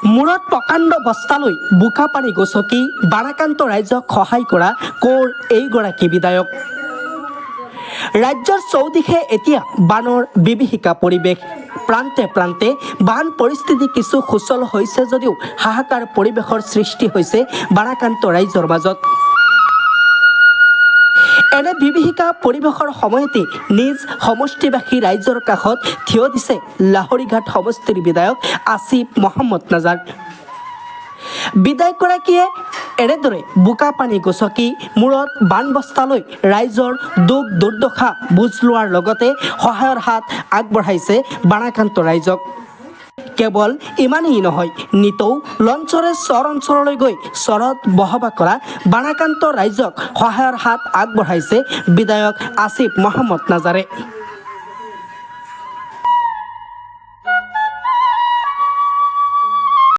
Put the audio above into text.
মূৰত প্ৰকাণ্ড বস্তা লৈ বোকা পানী গচকি বাৰাক্ৰান্ত ৰাইজক সহায় কৰা ক'ৰ এইগৰাকী বিধায়ক। ৰাজ্যৰ চৌদিশে এতিয়া বানৰ বিভীষিকা পৰিৱেশ। প্ৰান্তে প্ৰান্তে বান পৰিস্থিতি কিছু সুচল হৈছে যদিও হাহাকাৰ পৰিৱেশৰ সৃষ্টি হৈছে বাৰাক্ৰান্ত ৰাইজৰ মাজত। এনে বিভীষিকা পৰিৱেশৰ সময়তে নিজ সমষ্টিবাসী ৰাইজৰ কাষত থিয় দিছে লাহৰীঘাট সমষ্টিৰ বিধায়ক আসিফ মহম্মদ নাজাৰ। বিধায়কগৰাকীয়ে এনেদৰে বোকা পানী গচকি মূৰত বান বস্তা লৈ ৰাইজৰ দুখ দুৰ্দশা বুজ লোৱাৰ লগতে সহায়ৰ হাত আগবঢ়াইছে বাৰাক্ৰান্ত ৰাইজক। কেৱল ইমানেই নহয়, নিতৌ লঞ্চৰে চৰ অঞ্চললৈ গৈ চৰত বসবাস কৰা বাৰাক্ৰান্ত ৰাইজক সহায়ৰ হাত আগবঢ়াইছে বিধায়ক আসিফ মহম্মদ নাজাৰে।